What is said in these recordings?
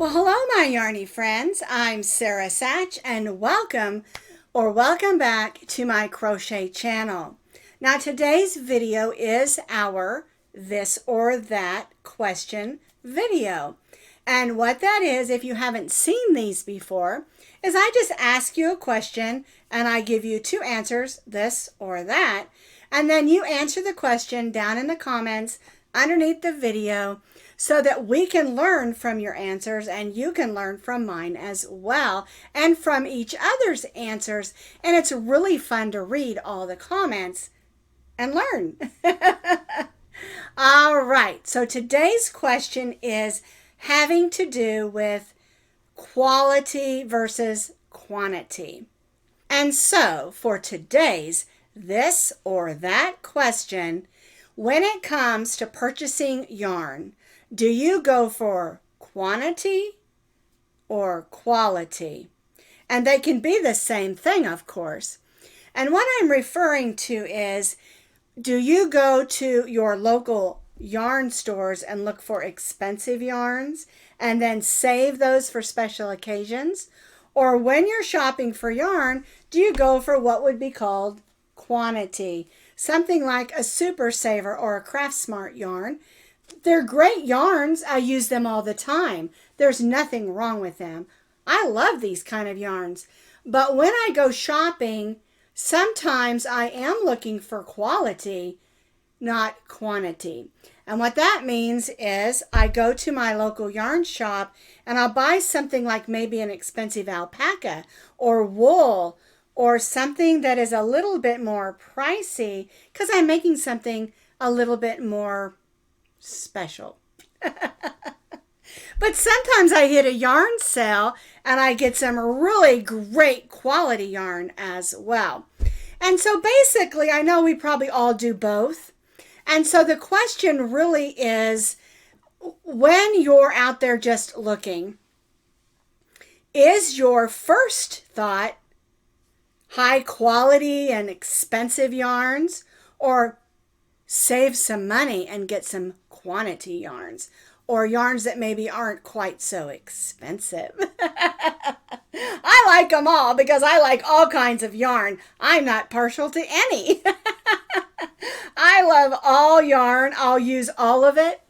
Well, hello, my yarny friends. I'm Sara Sach, and welcome back to my crochet channel. Now, today's video is our this or that question video. And what that is, if you haven't seen these before, is I just ask you a question and I give you two answers, this or that, and then you answer the question down in the comments underneath the video, so that we can learn from your answers and you can learn from mine as well and from each other's answers. And it's really fun to read all the comments and learn. All right, so today's question is having to do with quality versus quantity. And so for today's this or that question, when it comes to purchasing yarn, do you go for quantity or quality? And they can be the same thing, of course. And what I'm referring to is, do you go to your local yarn stores and look for expensive yarns and then save those for special occasions? Or when you're shopping for yarn, do you go for what would be called quantity? Something like a Super Saver or a Craft Smart yarn. They're great yarns. I use them all the time. There's nothing wrong with them. I love these kind of yarns. But when I go shopping, sometimes I am looking for quality, not quantity. And what that means is I go to my local yarn shop and I'll buy something like maybe an expensive alpaca or wool or something that is a little bit more pricey because I'm making something a little bit more special. But sometimes I hit a yarn sale and I get some really great quality yarn as well. And so basically, I know we probably all do both. And so the question really is, when you're out there just looking, is your first thought high quality and expensive yarns, or save some money and get some quantity yarns, or yarns that maybe aren't quite so expensive? I like them all because I like all kinds of yarn. I'm not partial to any. I love all yarn. I'll use all of it,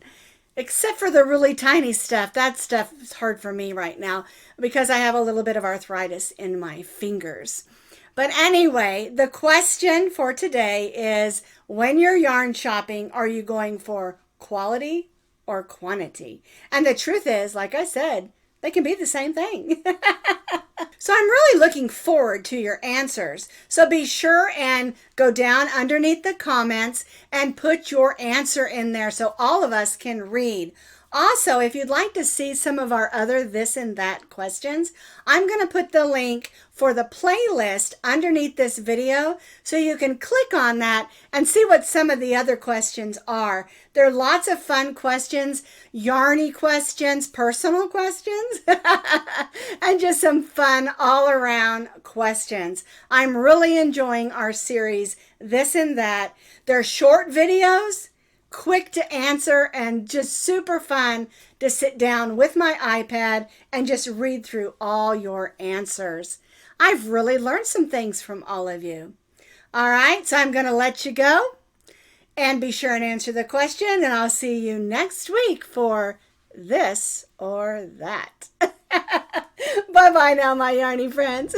except for the really tiny stuff. That stuff is hard for me right now because I have a little bit of arthritis in my fingers. But anyway, the question for today is, when you're yarn shopping, are you going for quality or quantity? And the truth is, like I said, they can be the same thing. So I'm really looking forward to your answers. So be sure and go down underneath the comments and put your answer in there so all of us can read. Also, if you'd like to see some of our other this and that questions, I'm going to put the link for the playlist underneath this video so you can click on that and see what some of the other questions are. There are lots of fun questions, yarny questions, personal questions, and just some fun all around questions. I'm really enjoying our series, This and That. They're short videos, quick to answer, and just super fun to sit down with my iPad and just read through all your answers. I've really learned some things from all of you. All right, so I'm going to let you go and be sure and answer the question, and I'll see you next week for this or that. Bye-bye now, my yarny friends.